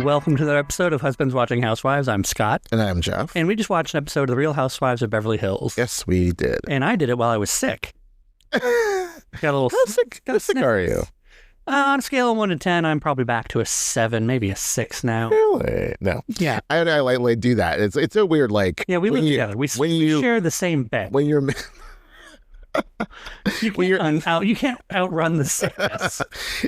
Welcome to another episode of Husbands Watching Housewives. I'm Scott. And I'm Jeff. And we just watched an episode of The Real Housewives of Beverly Hills. Yes, we did. And I did it while I was sick. Got a little How sick are you? On a scale of 1 to 10, I'm probably back to a 7, maybe a 6 now. Really? No. Yeah. I lightly do that. It's so weird. Like, yeah, we live together. We share the same bed. When you're... you can't outrun the sickness.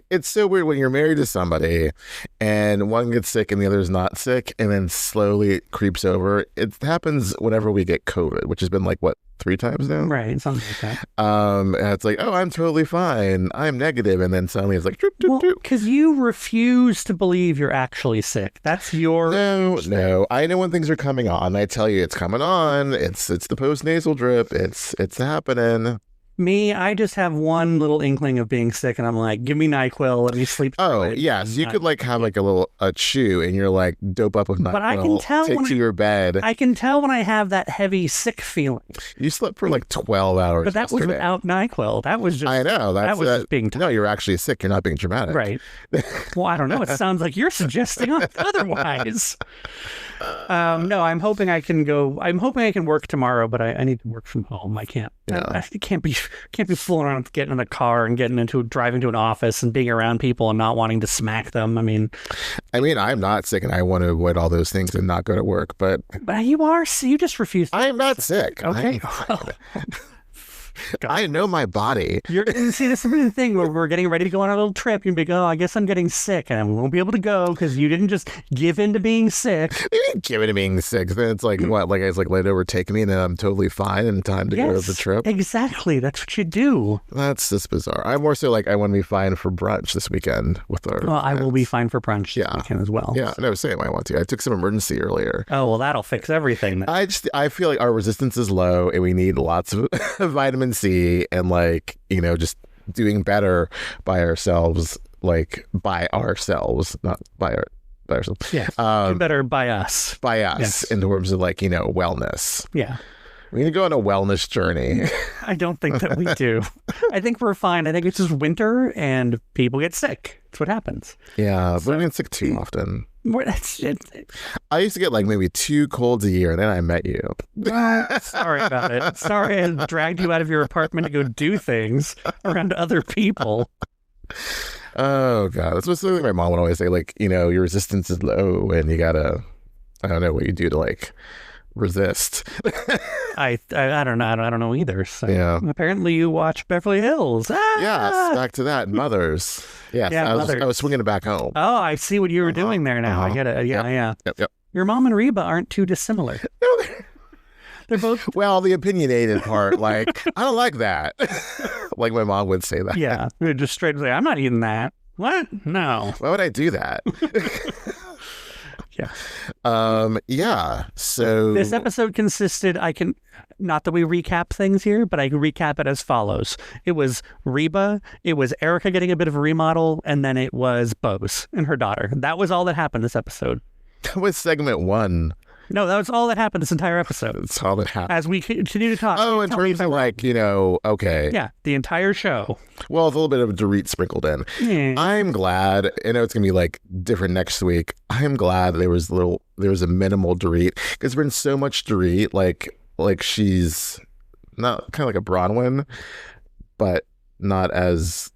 It's so weird when you're married to somebody and one gets sick and the other's not sick and then slowly creeps over. It happens whenever we get COVID, which has been like, what, 3 times now? Right, something like that. And it's like, oh, I'm totally fine. I'm negative. And then suddenly it's like, doop, doop, doop. Because you refuse to believe you're actually sick. That's your... No. I know when things are coming on. I tell you it's coming on. It's the post-nasal drip. It's happening. Me, I just have one little inkling of being sick, and I'm like, give me NyQuil, let me sleep. Oh, yes. You could like have like a chew, and you're like dope up with NyQuil. But I can tell take to your bed. I can tell when I have that heavy sick feeling. You slept for like 12 hours. But that was without NyQuil. That was just. I know. That was just being. No, you're actually sick. You're not being dramatic. Right. Well, I don't know. It sounds like you're suggesting otherwise. No, I'm hoping I can go. I'm hoping I can work tomorrow, but I need to work from home. I can't. Yeah. I can't be fooling around getting in the car and driving to an office and being around people and not wanting to smack them. I mean, I'm not sick and I want to avoid all those things and not go to work, but you are. You just refuse. I'm not sick. Okay. I know my body. See, this is the thing where we're getting ready to go on a little trip. You'd be like, oh, I guess I'm getting sick and I won't be able to go because you didn't just give in to being sick. You didn't give in to being sick. Then it's like, what? Like, it's like, let it overtake me and then I'm totally fine and time to go to the trip. Exactly. That's what you do. That's just bizarre. I'm more so like, I want to be fine for brunch this weekend with our friends. I will be fine for brunch this weekend as well. Yeah, no, same. I want to. I took some emergency earlier. Oh, well, that'll fix everything then. I feel like our resistance is low and we need lots of vitamin C and like, just doing better by ourselves, not by ourselves. Yeah, do better by us. By us, yes. In terms of like, wellness. Yeah. We need to go on a wellness journey. I don't think that we do. I think we're fine. I think it's just winter and people get sick. That's what happens. Yeah, but I get sick too often. I used to get like maybe 2 colds a year, and then I met you. Sorry about it. Sorry I dragged you out of your apartment to go do things around other people. Oh, God. That's what something my mom would always say, like, your resistance is low, and you gotta, I don't know what you do to, like, resist. I don't know. I don't know either. So yeah. Apparently you watch Beverly Hills. Yes, back to that. Mothers. Yes, yeah, I was swinging it back home. Oh, I see what you were doing there now. I get it. Yeah. Yep. Your mom and Reba aren't too dissimilar. No, they're both... Well, the opinionated part, like, I don't like that. Like my mom would say that. Yeah, they're just straight to say, I'm not eating that. What? No. Why would I do that? Yeah. Yeah. So this episode consisted, not that we recap things here, but I can recap it as follows. It was Reba, it was Erika getting a bit of a remodel, and then it was Boz and her daughter. That was all that happened this episode. That was segment 1. No, that was all that happened this entire episode. That's all that happened. As we continue to talk. Oh, in terms of like, okay. Yeah, the entire show. Well, with a little bit of Dorit sprinkled in. I'm glad, I know it's going to be like different next week. I'm glad there was a minimal Dorit because there's been so much Dorit, like she's not kind of like a Bronwyn, but not as,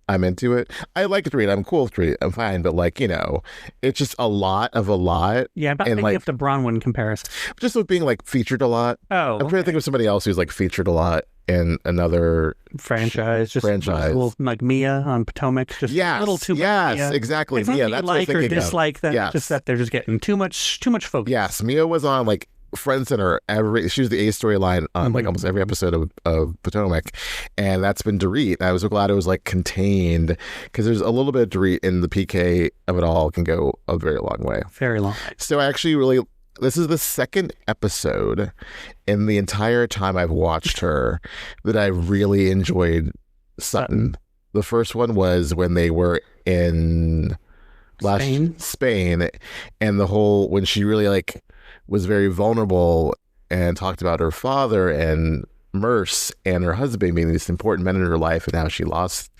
I'm into it. I like Dorit. I'm cool with Dorit. I'm fine. But it's just a lot. Yeah, I'm not thinking of the Bronwyn comparison. Just with being like featured a lot. Oh, I'm trying to think of somebody else who's like featured a lot in another franchise. A little, like Mia on Potomac. Just a little too much. Yes, Mia. exactly. It's Mia. Not That's what what I or dislike them. Yes. Just that they're just getting too much focus. Yes, Mia was on like Friend Center she was the A storyline on like almost every episode of Potomac, and that's been Dorit. I was so glad it was like contained because there's a little bit of Dorit in the PK of it all can go a very long way. Very long. So I actually this is the second episode in the entire time I've watched her that I really enjoyed Sutton. The first one was when they were in Spain, and the whole when she really like was very vulnerable and talked about her father and Merce and her husband being these important men in her life and how she lost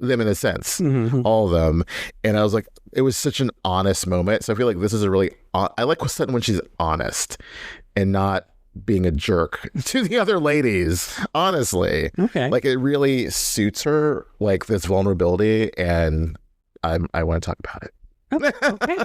them in a sense, all of them. And I was like, it was such an honest moment. So I feel like this is a really, I like Sutton when she's honest and not being a jerk to the other ladies, honestly. Okay. Like it really suits her, like this vulnerability, and I want to talk about it. Okay.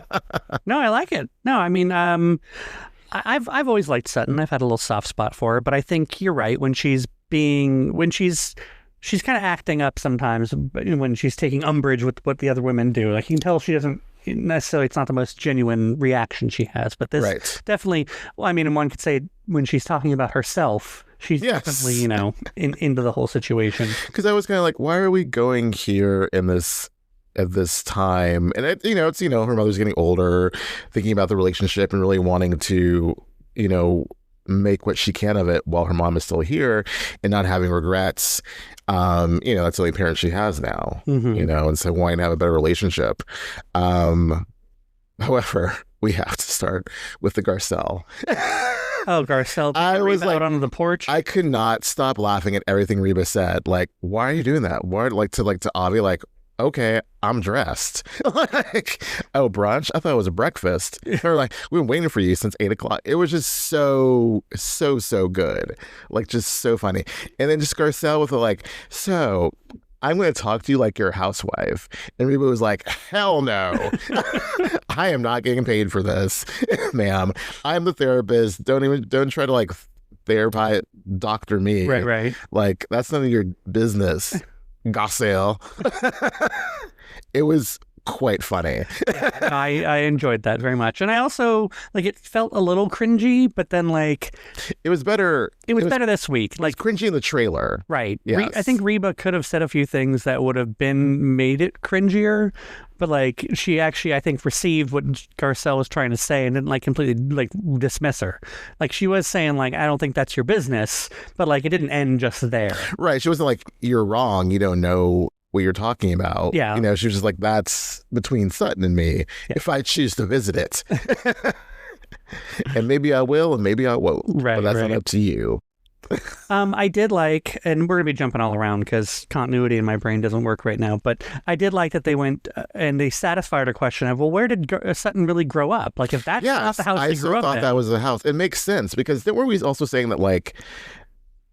No, I like it. No, I mean, I've always liked Sutton. I've had a little soft spot for her, but I think you're right when she's kind of acting up sometimes when she's taking umbrage with what the other women do. Like you can tell she doesn't necessarily, it's not the most genuine reaction she has, but this definitely, well, I mean, and one could say when she's talking about herself, she's definitely, you know, into the whole situation. Because I was kind of like, why are we going here in this at this time? And it, you know, it's, you know, her mother's getting older, thinking about the relationship and really wanting to, you know, make what she can of it while her mom is still here and not having regrets. You know, that's the only parent she has now, you know, and so wanting to have a better relationship. However, we have to start with the Garcelle. Oh, Garcelle. I was like, out onto the porch. I could not stop laughing at everything Reba said. Like, why are you doing that? Why, to Avi, like, okay, I'm dressed. Like, oh, brunch? I thought it was a breakfast. They're like, we've been waiting for you since 8 o'clock. It was just so good. Like, just so funny. And then just Garcelle with like, so I'm going to talk to you like you're a housewife. And Reba was like, hell no. I am not getting paid for this, ma'am. I'm the therapist. Don't try to like therapy doctor me. Right. Like, that's none of your business. Garcelle. It was quite funny. I enjoyed that very much, and I also like it felt a little cringy, but then like it was better. It was better this week. Like cringy in the trailer, right? Yes. I think Reba could have said a few things that would have made it cringier, but like she actually I think received what Garcelle was trying to say and didn't like completely like dismiss her. Like she was saying like I don't think that's your business, but like it didn't end just there. Right? She wasn't like you're wrong. You don't know what you're talking about. Yeah. You know, she was just like, that's between Sutton and me if I choose to visit it. And maybe I will and maybe I won't. Right. But that's not up to you. I did like, and we're going to be jumping all around because continuity in my brain doesn't work right now, but I did like that they went and they satisfied her question of, well, where did Sutton really grow up? Like, if that's not the house she grew up in. I thought that was the house. It makes sense because then were we also saying that, like,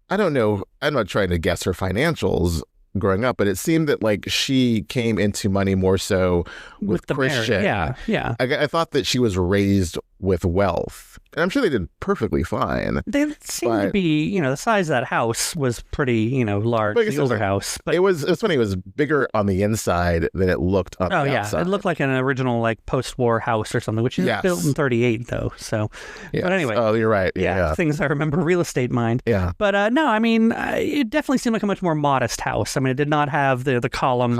I don't know, I'm not trying to guess her financials growing up, but it seemed that like she came into money more so with the Christian. Yeah. I thought that she was raised with wealth. And I'm sure they did perfectly fine. They seemed to be, you know, the size of that house was pretty, you know, large, the older house. But it was funny. It was bigger on the inside than it looked on the outside. It looked like an original, like, post-war house or something, which is built in 38, though. So, but anyway. Oh, you're right. Yeah. Things I remember real estate mind. Yeah. But no, I mean, it definitely seemed like a much more modest house. I mean, it did not have the columns.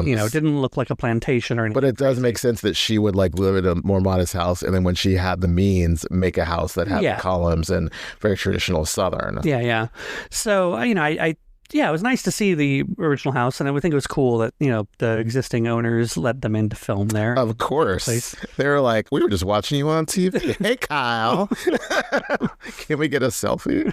You know, it didn't look like a plantation or anything. But it does make sense that she would, like, live in a more modest house, and then when she had the means, make a house that had columns and very traditional Southern. Yeah. So, you know, it was nice to see the original house, and I would think it was cool that, you know, the existing owners let them in to film there. Of course. They were like, we were just watching you on TV. Hey, Kyle. Can we get a selfie?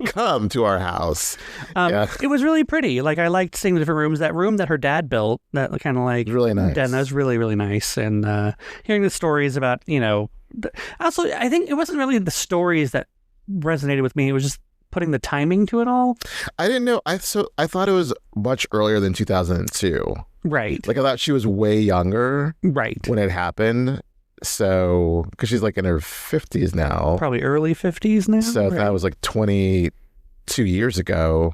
Come to our house. It was really pretty. Like, I liked seeing the different rooms. That room that her dad built, that kind of like... really nice. That was really, really nice. And hearing the stories about, you know... Also, I think it wasn't really the stories that resonated with me. It was just putting the timing to it all. I didn't know. I thought it was much earlier than 2002. Right. Like I thought she was way younger. Right. When it happened. So, because she's like in her 50s now. Probably early 50s now. So that was like 22 years ago.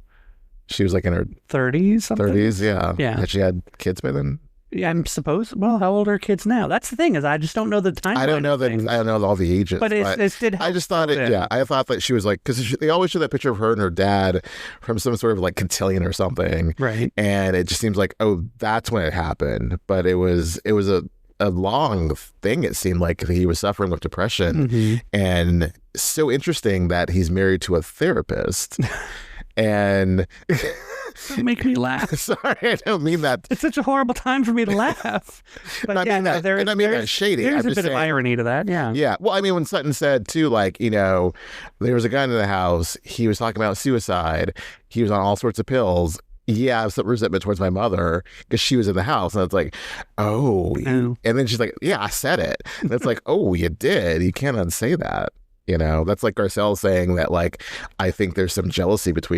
She was like in her 30s, something? 30s, yeah. Yeah. Had she had kids by then? Yeah, I'm supposed. Well, how old are kids now? That's the thing, is I just don't know the time. I don't know all the ages. But it did help. I just thought I thought that she was like, because they always show that picture of her and her dad from some sort of like cotillion or something. Right. And it just seems like, oh, that's when it happened. But it was a long thing. It seemed like he was suffering with depression. And so interesting that he's married to a therapist. And don't make me laugh. Sorry, I don't mean that. It's such a horrible time for me to laugh. But I mean that shady. There's a bit of irony to that. Yeah. Yeah. Well, I mean, when Sutton said too, like, you know, there was a guy in the house. He was talking about suicide. He was on all sorts of pills. yeah, I have some resentment towards my mother because she was in the house. And it's like, oh. And then she's like, yeah, I said it. And it's like, oh, you did. You can't unsay that. You know, that's like Garcelle saying that, like, I think there's some jealousy that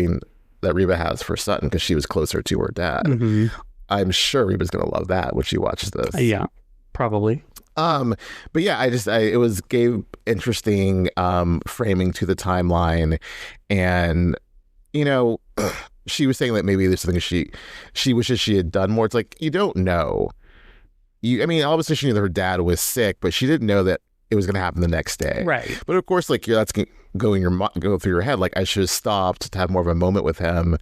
Reba has for Sutton because she was closer to her dad. Mm-hmm. I'm sure Reba's going to love that when she watches this. Yeah, probably. But yeah, it gave interesting framing to the timeline. And, you know, she was saying that maybe there's something she wishes she had done more. It's like, you don't know. I mean, obviously she knew that her dad was sick, but she didn't know that it was going to happen the next day. Right. But of course, like, that's go through your head. Like, I should have stopped to have more of a moment with him,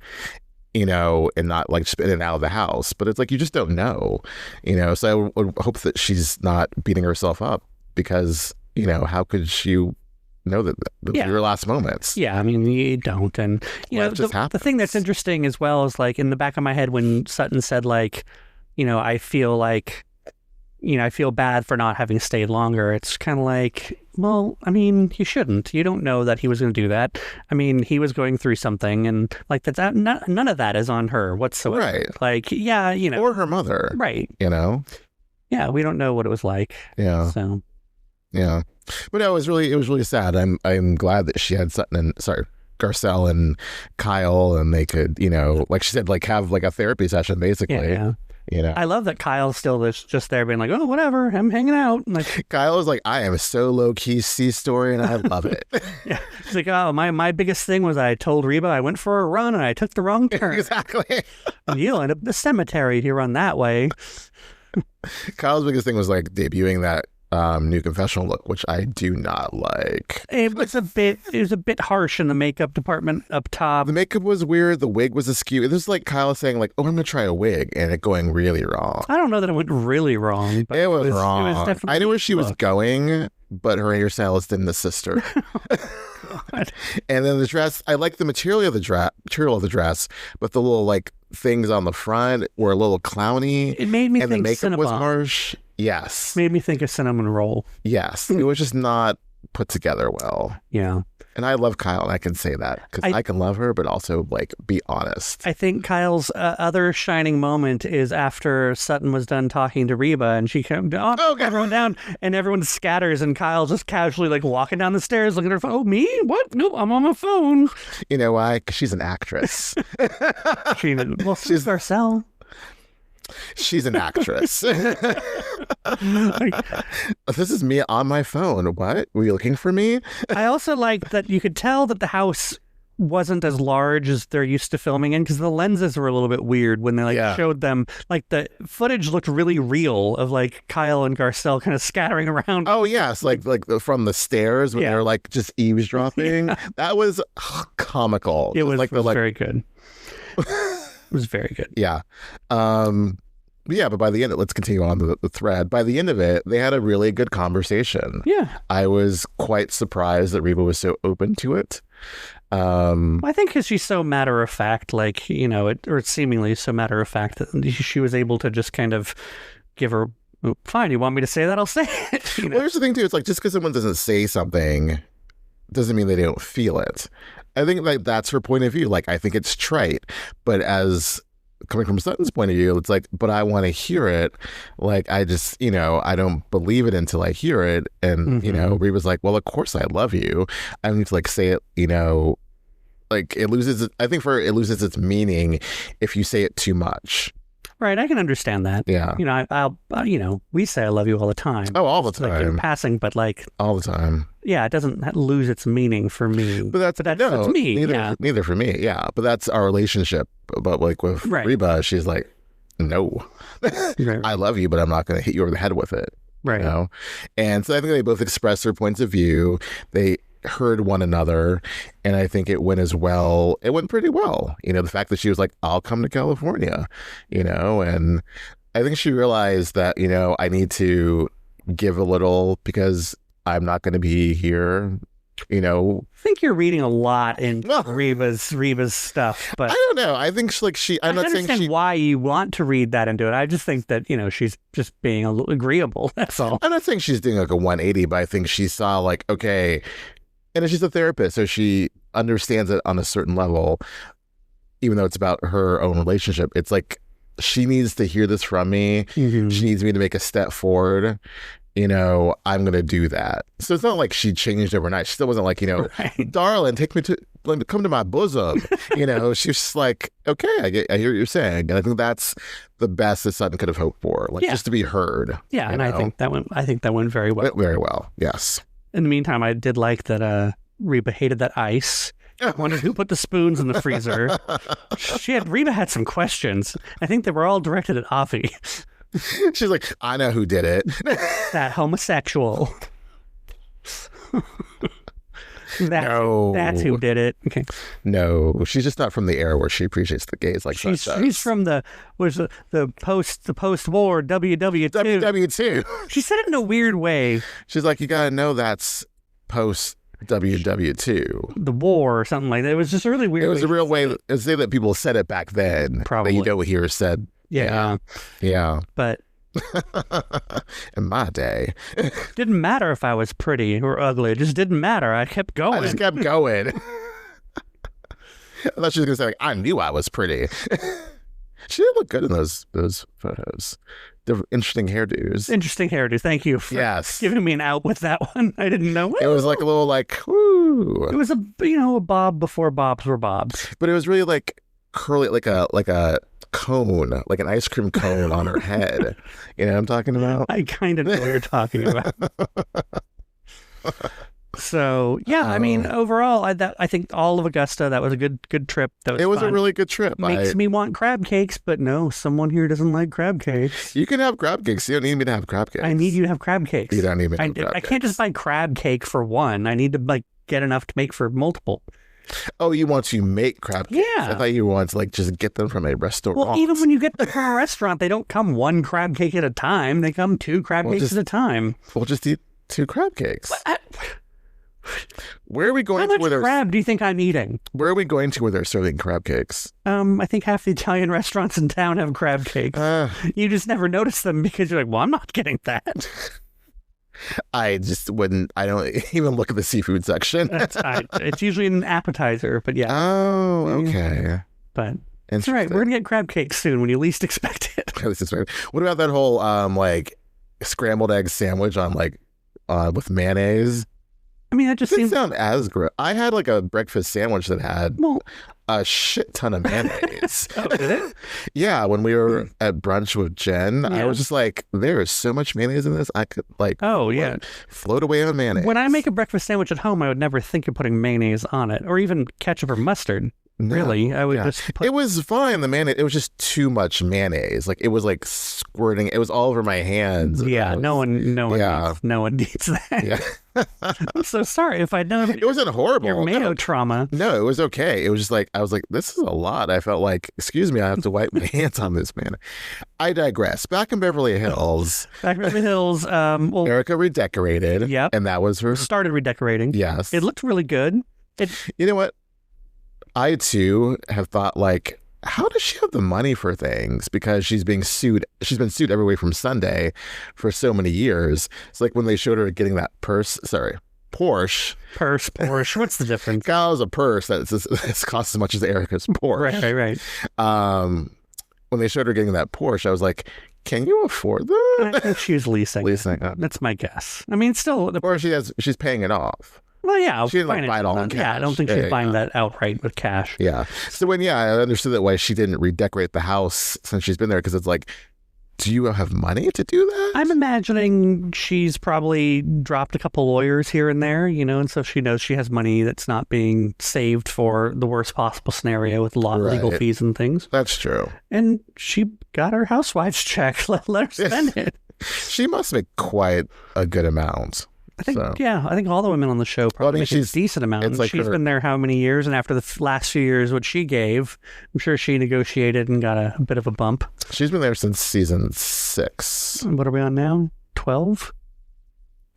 you know, and not like just in and out of the house. But it's like, you just don't know, you know. So I would hope that she's not beating herself up because, you know, how could she know that those were your last moments? Yeah, I mean, you don't. And, you know, the thing that's interesting as well is, like, in the back of my head when Sutton said, like, you know, I feel bad for not having stayed longer. It's kind of like, well, I mean, you shouldn't. You don't know that he was going to do that. I mean, he was going through something, and like none of that is on her whatsoever. Right. Like, yeah, you know, or her mother. Right. You know. Yeah, we don't know what it was like. Yeah. So. Yeah, but no, it was really sad. I'm glad that she had Garcelle and Kyle, and they could, you know, like she said, like have like a therapy session basically. Yeah. You know, I love that Kyle's still just there being like, oh, whatever, I'm hanging out. Like, Kyle was like, I am so low key C-story, and I love it. Yeah, she's like, oh, my biggest thing was I told Reba I went for a run and I took the wrong turn. Exactly. And you'll end up in the cemetery if you run that way. Kyle's biggest thing was like debuting that new confessional look, which I do not like. It was a bit harsh in the makeup department up top. The makeup was weird. The wig was askew. This is like Kyle saying like, "Oh, I'm gonna try a wig," and it going really wrong. I don't know that it went really wrong. But it was wrong. It was definitely I knew where she was going, but her hairstylist didn't assist her. And then the dress, I like the material of the dress, but the little like things on the front were a little clowny. It made me think the makeup was harsh. Yes. Made me think of cinnamon roll. Yes. It was just not put together well. Yeah. And I love Kyle, and I can say that because I can love her, but also like be honest. I think Kyle's other shining moment is after Sutton was done talking to Reba, and she came, everyone down, and everyone scatters, and Kyle just casually like walking down the stairs, looking at her phone. Oh, me? What? Nope, I'm on my phone. You know why? Because she's an actress. She's Garcelle. She's an actress. This is me on my phone. What? Were you looking for me? I also like that you could tell that the house wasn't as large as they're used to filming in because the lenses were a little bit weird when they showed them. Like the footage looked really real of like Kyle and Garcelle kind of scattering around. Oh yes, like from the stairs when they're like just eavesdropping. Yeah. That was comical. It was very good. It was very good. Yeah. But by the end, let's continue on the thread. By the end of it, they had a really good conversation. Yeah. I was quite surprised that Reba was so open to it. I think because she's so matter of fact, like, you know, or seemingly so matter of fact that she was able to just kind of give her, fine, you want me to say that? I'll say it. You know? Well, here's the thing, too. It's like just because someone doesn't say something doesn't mean they don't feel it. I think like that's her point of view. Like, I think it's trite, but as coming from Sutton's point of view, it's like, but I want to hear it. Like, I just, you know, I don't believe it until I hear it. And, you know, Reba's like, well, of course I love you. I need to like say it, you know, like it loses its meaning if you say it too much. Right, I can understand that. Yeah, you know, I'll you know, we say I love you all the time. Oh, all the time. Like in passing, but like all the time. Yeah, it doesn't lose its meaning for me. But that's me. Neither for me. Yeah, but that's our relationship. But like with Reba, she's like, no, I love you, but I'm not going to hit you over the head with it. Right. You know? And so I think they both expressed their points of view. They heard one another, and I think it went pretty well. You know, the fact that she was like, I'll come to California, you know, and I think she realized that, you know, I need to give a little because I'm not going to be here, you know. I think you're reading a lot in Reba's stuff, but I don't know. I think I'm not saying understand why you want to read that into it. I just think that, you know, she's just being a little agreeable. That's all. I'm not saying she's doing like a 180, but I think she saw like, okay, and she's a therapist, so she understands it on a certain level. even though it's about her own relationship, it's like she needs to hear this from me. Mm-hmm. She needs me to make a step forward. I'm going to do that. So it's not like she changed overnight. She still wasn't like, Right. darling, come to my bosom. She's just like, okay, I hear what you're saying. And I think that's the best that Sutton could have hoped for, just to be heard. Yeah, and I think that went very well. Very well, yes. In the meantime, I did like that Reba hated that ice. Wondered who put the spoons in the freezer. Reba had some questions. I think they were all directed at Avi. She's like, I know who did it. That homosexual. That's who did it. Okay. No, she's just not from the era where she appreciates the gays like she's from the post-war WW2. WW2. She said it in a weird way. She's like, you gotta know that's post WW2. The war or something like that. It was just a really weird. It was a real way to say that people said it back then. Probably. That you don't hear said. Yeah. But in my day, didn't matter if I was pretty or ugly. It just didn't matter. I kept going. I just kept going. I thought she was gonna say, like, I knew I was pretty. She did look good in those photos. They're interesting hairdos. Interesting hairdo. Thank you for giving me an out with that one. I didn't know. It was like a little woo. It was a bob before bobs were bobs. But it was really like curly, like a cone, like an ice cream cone on her head. You know what I'm talking about? I kind of know what you're talking about. So yeah, I mean, overall, I think all of Augusta, that was a good trip. It was fun. A really good trip. Makes me want crab cakes, but no, someone here doesn't like crab cakes. You can have crab cakes. You don't need me to have crab cakes. I need you to have crab cakes. You don't need me to have crab I cakes. can't just buy crab cake for one. I need to get enough to make for multiple. Oh, you want to make crab cakes? Yeah. I thought you want to just get them from a restaurant. Well, even when you get them from a restaurant, they don't come one crab cake at a time. They come two crab cakes at a time. We'll just eat two crab cakes. Where are we going How much crab do you think I'm eating? Where are we going to where they're serving crab cakes? I think half the Italian restaurants in town have crab cakes. You just never notice them because you're like, well, I'm not getting that. I just wouldn't. I don't even look at the seafood section. It's usually an appetizer, but yeah. Oh, okay. But it's all right. We're gonna get crab cakes soon when you least expect it. What about that whole scrambled egg sandwich on with mayonnaise? I mean, that just seems sound as gross. I had a breakfast sandwich that had a shit ton of mayonnaise. Oh, did it? Yeah, when we were at brunch with Jen, I was just like, there is so much mayonnaise in this. I could float away on mayonnaise. When I make a breakfast sandwich at home, I would never think of putting mayonnaise on it, or even ketchup or mustard. No, really, I would just put... It was fine. The mayonnaise, it was just too much mayonnaise. It was squirting. It was all over my hands. Yeah, no one needs that. Yeah. I'm so sorry if I'd known. It wasn't horrible. Your mayo trauma. No, it was okay. It was just I was like, this is a lot. I felt like, excuse me, I have to wipe my hands on this, man. I digress. Back in Beverly Hills. Erika redecorated. Yep. And that was her. Started redecorating. Yes. It looked really good. You know what? I, too, have thought, how does she have the money for things? Because she's being sued. She's been sued every way from Sunday for so many years. It's like when they showed her getting that Porsche. Porsche. What's the difference? Kyle's a purse that's costs as much as Erika's Porsche. Right. When they showed her getting that Porsche, I was like, can you afford that? I think she was leasing. Leasing. That's my guess. I mean, still. Or she's paying it off. Well, yeah. She didn't buy it all in cash. Yeah, I don't think she's buying that outright with cash. Yeah. So I understood that why she didn't redecorate the house since she's been there, because it's like, do you have money to do that? I'm imagining she's probably dropped a couple lawyers here and there, and so she knows she has money that's not being saved for the worst possible scenario with a lot of legal fees and things. That's true. And she got her Housewives check. Let her spend it. She must make quite a good amount. I think all the women on the show probably make a decent amount. She's been there how many years? And after the last few years, what she gave, I'm sure she negotiated and got a bit of a bump. She's been there since season 6. What are we on now? 12?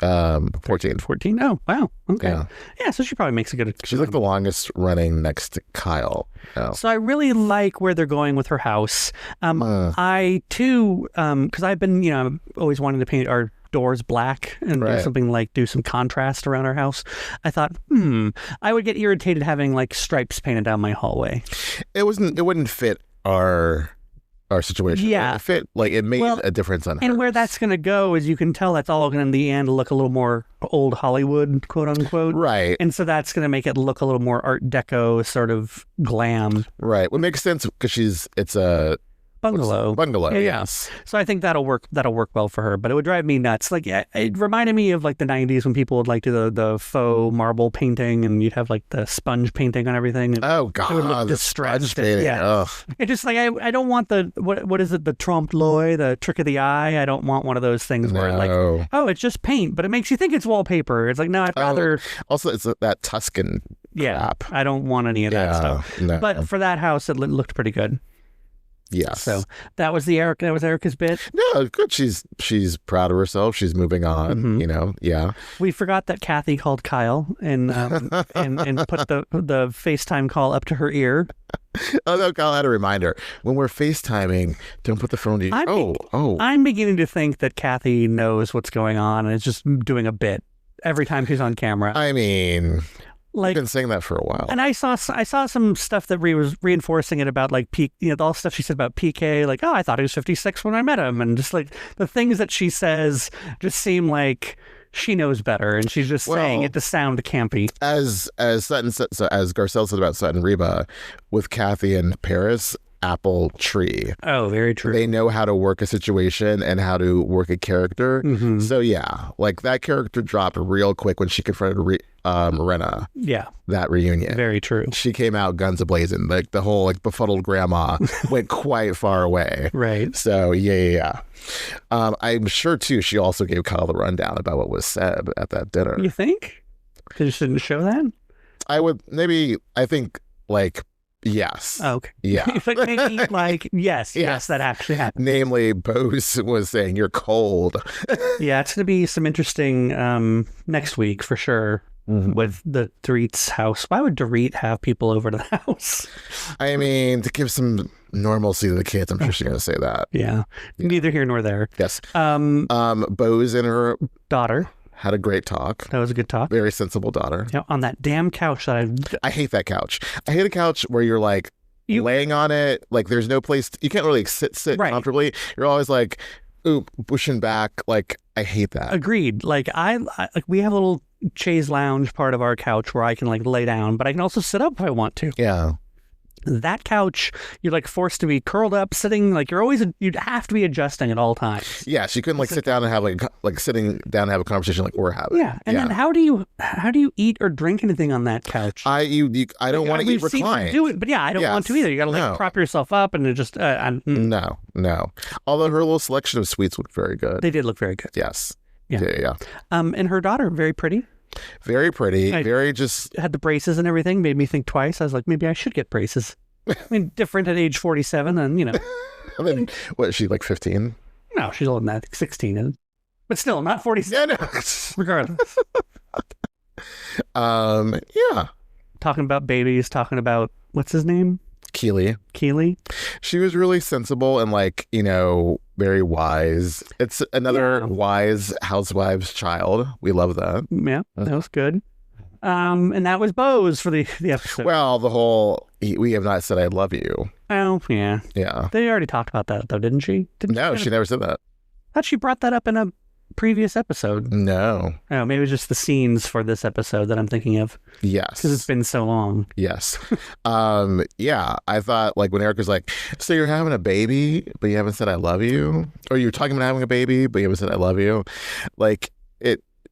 14. 14? Oh, wow. Okay. Yeah, so she probably makes a good... She's the longest running next to Kyle. Oh. So I really like where they're going with her house. I, too, because I've been, always wanting to paint our doors black and Right. do some contrast around our house. I thought, I would get irritated having like stripes painted down my hallway. It wouldn't fit our situation. Yeah. It fit, like, it made a difference on her. And where that's going to go is you can tell that's all going to in the end look a little more old Hollywood, quote unquote. Right. And so that's going to make it look a little more Art Deco sort of glam. Right. Well, it makes sense because it's a Bungalow. Yeah. Yes. So I think that'll work well for her, but it would drive me nuts. Like, it reminded me of like the 90s when people would like do the faux marble painting and you'd have like the sponge painting on everything. And Oh it would look God, the distressed. sponge painting. Yeah. Ugh. It just like I don't want the what is it, the trompe l'oeil, the trick of the eye. I don't want one of those things where like, oh, it's just paint, but it makes you think it's wallpaper. It's like, no, I'd rather Also, it's that Tuscan crap. I don't want any of that stuff. No. But for that house, it looked pretty good. Yes. So that was Erika's bit. No, good. She's proud of herself. She's moving on. Mhm. You know. Yeah. We forgot that Kathy called Kyle and put the FaceTime call up to her ear. Oh no, Kyle had a reminder. When we're FaceTiming, don't put the phone to you. I'm beginning to think that Kathy knows what's going on and is just doing a bit every time she's on camera. I mean, like, I've been saying that for a while. And I saw some stuff that was reinforcing it about like all the stuff she said about PK, like, oh, I thought he was 56 when I met him, and just like the things that she says just seem like she knows better, and she's just saying it to sound campy. As Garcelle said about Sutton and Reba, with Kathy and Paris, apple tree. Oh, very true. They know how to work a situation and how to work a character. Mm-hmm. So yeah, like that character dropped real quick when she confronted Renna. Yeah, that reunion. Very true. She came out guns a-blazing. Like the whole like befuddled grandma went quite far away. Right. So yeah. I'm sure too. She also gave Kyle the rundown about what was said at that dinner. You think? Because you shouldn't show that. I think like. Yes. Oh, okay. Yeah. Yes, that actually happened. Namely, Bose was saying you're cold. Yeah, it's going to be some interesting next week for sure with the Dorit's house. Why would Dorit have people over to the house? I mean, to give some normalcy to the kids. I'm sure she's going to say that. Yeah. Neither here nor there. Yes. Bose and her daughter had a great talk. That was a good talk. Very sensible daughter. Yeah, on that damn couch that I hate that couch. I hate a couch where you're like laying on it. Like there's no place. You can't really sit right. comfortably. You're always like, ooh, pushing back. Like I hate that. Agreed. Like I like we have a little chaise lounge part of our couch where I can like lay down, but I can also sit up if I want to. Yeah. That couch, you're like forced to be curled up, sitting, like you'd have to be adjusting at all times. Yeah, she couldn't like sit down and have like sitting down and have a conversation like we're having. Yeah, and then how do you eat or drink anything on that couch? I don't want to eat reclined. Do it, but yeah, I don't want to either. You got to like prop yourself up and it just no. Although her little selection of sweets looked very good. They did look very good. Yes. Yeah. And her daughter, very pretty. Very pretty. Very just had the braces and everything. Made me think twice. I was like, maybe I should get braces. I mean, different at age 47, and you know. I mean, what is she, like 15? No, she's older than that, 16, but still not 47. Yeah, no. Regardless. Yeah. Talking about babies. Talking about what's his name? Keely. She was really sensible and like, you know, very wise. It's another wise housewives child. We love that. Yeah, that was good. And that was Bose for the episode. Well, the whole we have not said I love you. Oh, yeah. Yeah. They already talked about that though, didn't she? No, she never said that. I thought she brought that up in a previous episode. No. Oh, maybe it's just the scenes for this episode that I'm thinking of. Yes. Because it's been so long. Yes. Yeah. I thought like when Eric was like, so you're having a baby, but you haven't said I love you? Or you're talking about having a baby, but you haven't said I love you? Like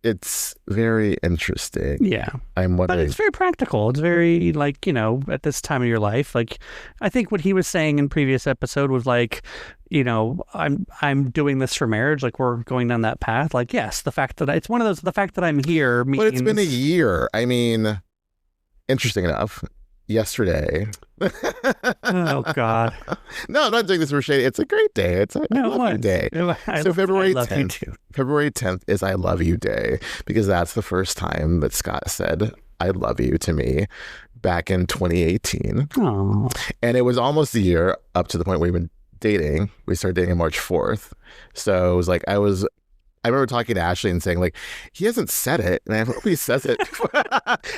it's very interesting. Yeah. I'm wondering. But it's very practical. It's very like, you know, at this time of your life, like I think what he was saying in previous episode was like, you know, I'm doing this for marriage. Like we're going down that path. Like, yes, the fact that it's one of those, the fact that I'm here means. But it's been a year. I mean, interesting enough. Yesterday. Oh God. No, I'm not doing this for shady. It's a great day. It's a I love you day. So February 10th. February 10th is I love you day because that's the first time that Scott said I love you to me back in 2018. Aww. And it was almost a year up to the point where we've been dating. We started dating on March 4th. So it was like I was I remember talking to Ashley and saying, like, he hasn't said it. And I hope he says it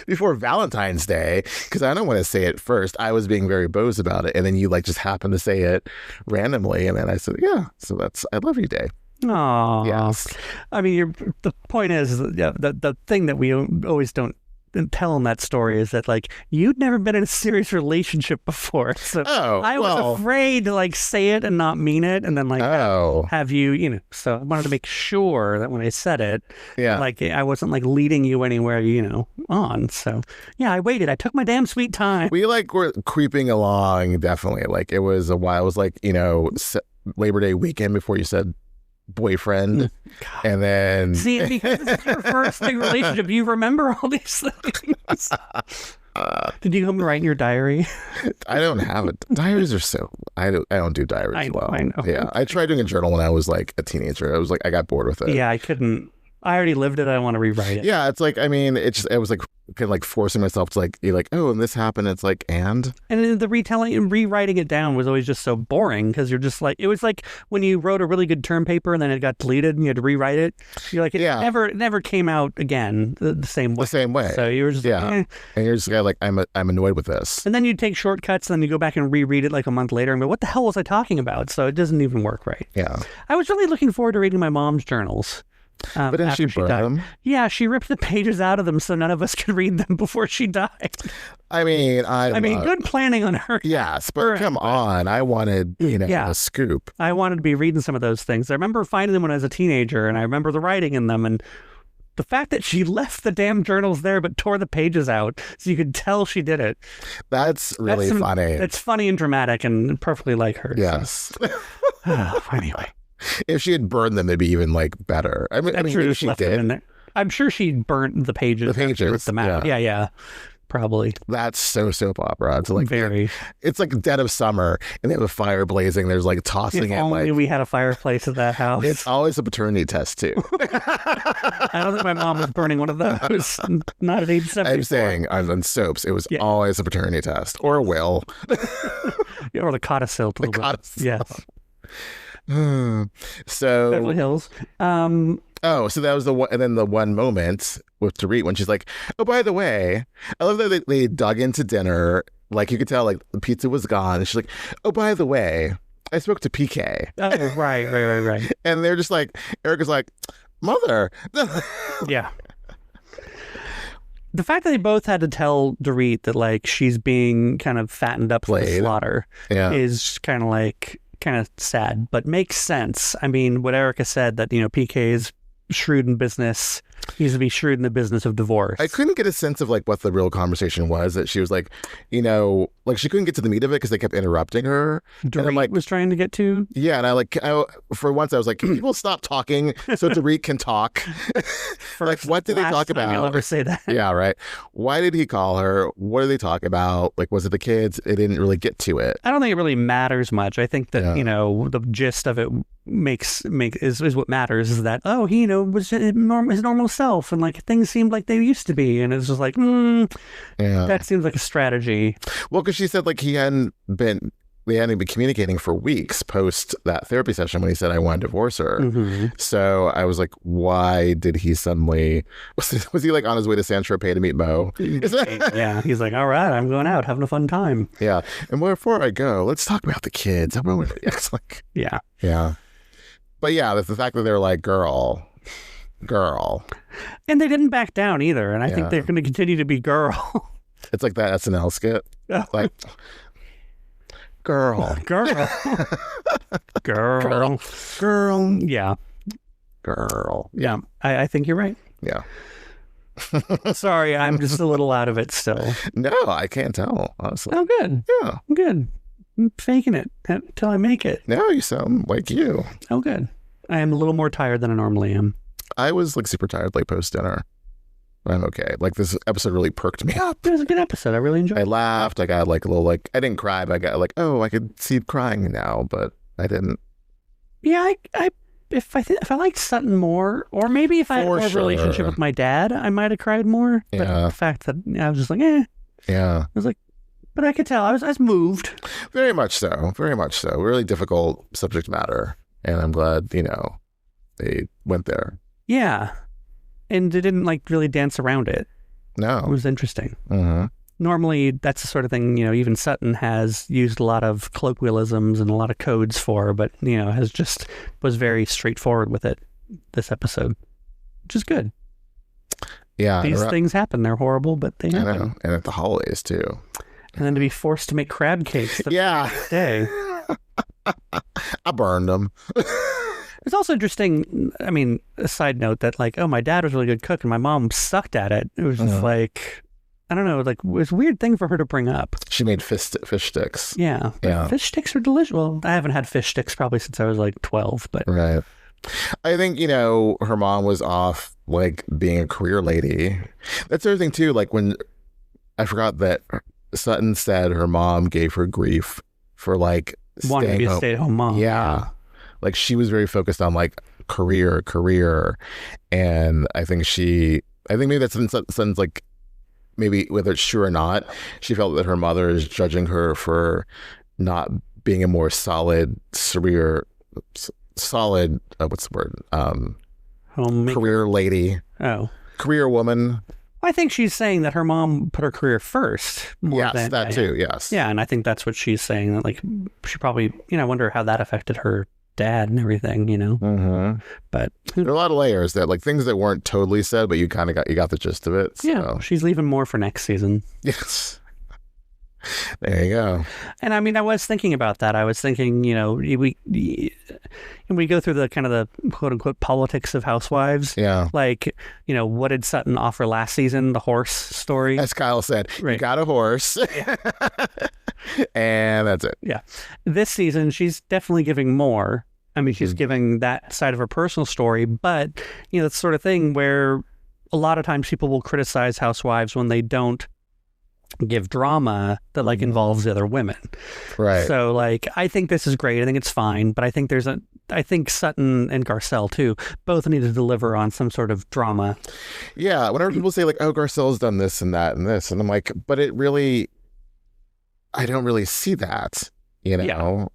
before Valentine's Day, because I don't want to say it first. I was being very Boz about it. And then you like just happened to say it randomly. And then I said, yeah, so that's I love you day. Oh, Yes. I mean, the point is, the thing that we always don't tell in that story is that, like, you'd never been in a serious relationship before. So I was afraid to, like, say it and not mean it. And then, like, have you, you know, so I wanted to make sure that when I said it, like, I wasn't, like, leading you anywhere, you know, on. So, yeah, I waited. I took my damn sweet time. We, like, were creeping along, definitely. Like, it was a while. It was, like, you know, Labor Day weekend before you said boyfriend. God. And then because it's your first big relationship, you remember all these things. Did you come write in your diary? I don't have it. Diaries are so I don't do diaries I know. Yeah, I tried doing a journal when I was like a teenager. I was like, I got bored with it. Yeah, I couldn't. I already lived it. I want to rewrite it. Yeah, it's like, I mean, it was like kind of like forcing myself to like, you're like, oh, and this happened. It's like, and the retelling and rewriting it down was always just so boring, because you're just like, it was like when you wrote a really good term paper and then it got deleted and you had to rewrite it. You're like, it never came out again the same way. The same way. So you were just and you're just like, I'm annoyed with this. And then you take shortcuts and then you go back and reread it like a month later and go, what the hell was I talking about? So it doesn't even work right. Yeah. I was really looking forward to reading my mom's journals. But then she burned them? Yeah, she ripped the pages out of them so none of us could read them before she died. I mean, good planning on her. Yes, but come on. I wanted, a scoop. I wanted to be reading some of those things. I remember finding them when I was a teenager, and I remember the writing in them, and the fact that she left the damn journals there but tore the pages out so you could tell she did it. That's really funny. It's funny and dramatic and perfectly like her. Yes. So. Anyway. If she had burned them, it'd be even like better. I mean, if she did. I'm sure she burnt the pages. The pages. Ripped them out. Yeah. Probably. That's so soap opera. It's like very. It's like dead of summer, and they have a fire blazing. There's like tossing if it. Only we had a fireplace at that house. It's always a paternity test too. I don't think my mom was burning one of those. Not at age 74. I'm saying on soaps, it was always a paternity test or a will. Or the codicil. The codicil. Yes. So Beverly Hills. So that was the one, and then the one moment with Dorit when she's like, "Oh, by the way," I love that they dug into dinner. Like you could tell, like the pizza was gone, and she's like, "Oh, by the way, I spoke to PK." Oh, right. And they're just like, Erika's like, "Mother." Yeah. The fact that they both had to tell Dorit that like she's being kind of fattened up for the slaughter is kind of sad, but makes sense. I mean, what Erika said, that, PK is shrewd in business. He needs to be shrewd in the business of divorce. I couldn't get a sense of like what the real conversation was, that she was like, like she couldn't get to the meat of it because they kept interrupting her. Dorit like, was trying to get to. Yeah, and for once I was like, can people stop talking so Dorit can talk? Like, what did they talk about? You'll ever say that? Yeah, right. Why did he call her? What did they talk about? Like, was it the kids? It didn't really get to it. I don't think it really matters much. I think that the gist of it is what matters, is that he was his normal self, and like things seemed like they used to be, and it's just like that seems like a strategy. Well, because she said like they hadn't been communicating for weeks post that therapy session when he said I want to divorce her. Mm-hmm. So I was like, why did he suddenly was he like on his way to San Tropez to meet Mo? Yeah, he's like, all right, I'm going out having a fun time. Yeah, and before I go, let's talk about the kids. It's like yeah. But yeah, the fact that they're like, girl. And they didn't back down either. And I think they're going to continue to be girl. It's like that SNL skit. Like, girl. Yeah. Girl. Yeah. I think you're right. Yeah. Sorry, I'm just a little out of it still. No, I can't tell, honestly. Oh, good. Yeah. I'm good. I'm faking it until I make it. No, you sound like you. Oh, good. I am a little more tired than I normally am. I was like super tired like post dinner. I'm okay. Like this episode really perked me up. It was a good episode. I really enjoyed it. I laughed. I got like a little like, I didn't cry, but I got like, I could see crying now, but I didn't. Yeah, if I liked Sutton more, or maybe if I had a relationship with my dad, I might have cried more. Yeah. But the fact that I was just like, Yeah. I was like, but I could tell I was moved. Very much so. Very much so. Really difficult subject matter. And I'm glad, they went there. Yeah. And they didn't like really dance around it. No. It was interesting. Mm-hmm. Normally, that's the sort of thing, even Sutton has used a lot of colloquialisms and a lot of codes for, but, was very straightforward with it this episode, which is good. Yeah. These things happen. They're horrible, but they happen. I know. And at the holidays, too. And then to be forced to make crab cakes the next day. I burned them. It's also interesting, a side note that my dad was a really good cook and my mom sucked at it. It was just I don't know, it was a weird thing for her to bring up. She made fish sticks. Yeah. Fish sticks are delicious. Well, I haven't had fish sticks probably since I was 12, but. Right. I think, her mom was off, being a career lady. That's the other thing, too. When I forgot that Sutton said her mom gave her grief for, wanting to be a stay-at-home mom. Yeah. She was very focused on, career. And I think maybe that's Sutton's, maybe whether it's true or not, she felt that her mother is judging her for not being a more solid what's the word? Career lady. Oh. Career woman. I think she's saying that her mom put her career first. Yes, that too, yes. Yeah, and I think that's what she's saying. That she probably, I wonder how that affected her dad and everything, Mm-hmm. But there are a lot of layers that things that weren't totally said, but you kind of got the gist of it. So. Yeah, she's leaving more for next season. Yes. There you go. And I was thinking about that. I was thinking, we go through the kind of the quote unquote politics of Housewives. Yeah. What did Sutton offer last season? The horse story. As Kyle said, right. You got a horse. Yeah. And that's it. Yeah. This season, she's definitely giving more. She's giving that side of her personal story, but, it's the sort of thing where a lot of times people will criticize Housewives when they don't give drama that involves the other women. Right. So I think this is great. I think it's fine, but I think I think Sutton and Garcelle too both need to deliver on some sort of drama. Yeah. Whenever people say Garcelle's done this and that and this, and I'm but I don't really see that. Yeah.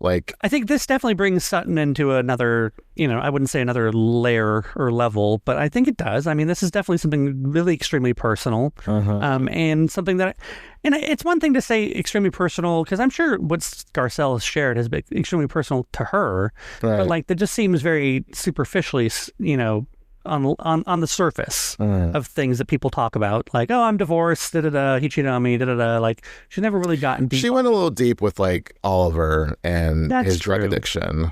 I think this definitely brings Sutton into another, I wouldn't say another layer or level, but I think it does. This is definitely something really extremely personal, and something that, and it's one thing to say extremely personal, because I'm sure what Garcelle has shared has been extremely personal to her, right. But that just seems very superficially, on the surface of things that people talk about, I'm divorced, he cheated on me, she's never really gotten deep. She went a little deep with Oliver and That's his drug addiction,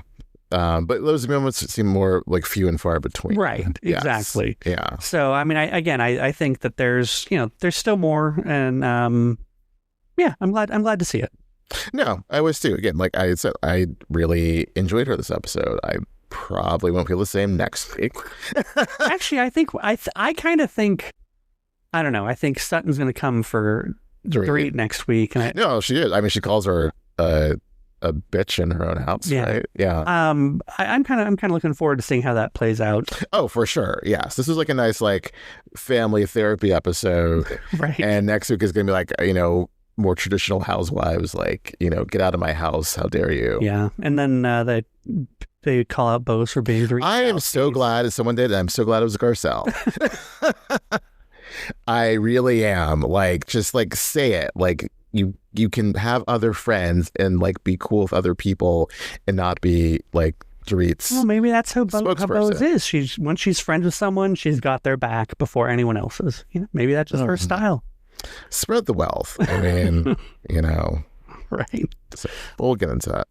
but those moments seem more few and far between. Right, yes. Exactly. Yeah. So I think that there's still more, and I'm glad to see it. No, I was too. Again, like I said, I really enjoyed her this episode. I probably won't feel the same next week. Actually, I kind of think, I don't know. I think Sutton's going to come for Dorit next week. And no, she is. I mean, she calls her a bitch in her own house, right? Yeah. I'm kind of looking forward to seeing how that plays out. Oh, for sure. Yes, this is like a nice family therapy episode, right? And next week is going to be more traditional Housewives, get out of my house, how dare you? Yeah, and then they call out Boz for being Dorit. I am so glad someone did. I'm so glad it was Garcelle. I really am. Just say it. You can have other friends and be cool with other people and not be Dorit's. Well, maybe that's how Boz is. Once she's friends with someone, she's got their back before anyone else's. Maybe that's just her style. Spread the wealth. I mean, Right. So we'll get into that.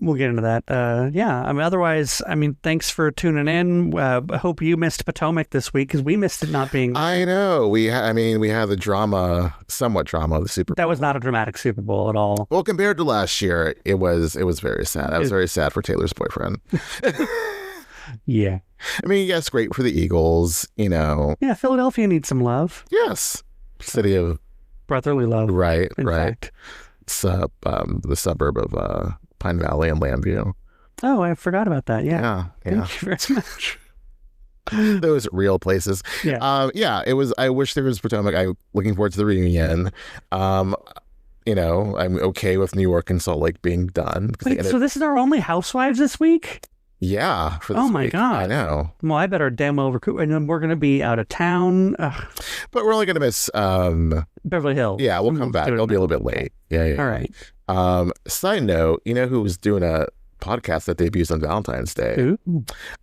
Yeah. Otherwise, thanks for tuning in. I hope you missed Potomac this week because we missed it not being. I know. We had the somewhat drama of the Super Bowl. That was not a dramatic Super Bowl at all. Well, compared to last year, it was very sad. I was very sad for Taylor's boyfriend. Yeah. Yes, great for the Eagles, Yeah, Philadelphia needs some love. Yes. City of brotherly love. Right, in fact. It's the suburb of Pine Valley and Lambview. Oh, I forgot about that. Yeah. Thank you very much. Those real places. Yeah. It was. I wish there was Potomac. I'm looking forward to the reunion. I'm okay with New York and Salt Lake being done. Wait, so this is our only Housewives this week? Yeah. For this Oh my week. God. I know. Well, I better damn well recruit. And then we're going to be out of town. Ugh. But we're only going to miss. Beverly Hills. Yeah, we'll come back. It'll be a little bit late. Yeah. All right. Side note, you know who was doing a podcast that debuts on Valentine's Day? Who?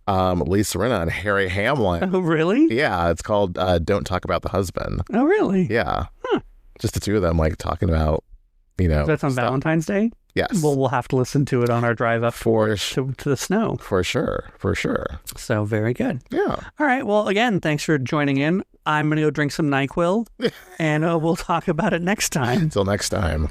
Lisa Rinna and Harry Hamlin. Oh, really? Yeah, it's called Don't Talk About the Husband. Oh, really? Yeah. Huh. Just the two of them, like, talking about, That's on Valentine's Day? Yes. Well, we'll have to listen to it on our drive up to the snow. For sure. So, very good. Yeah. All right. Well, again, thanks for joining in. I'm going to go drink some NyQuil, and we'll talk about it next time. Until next time.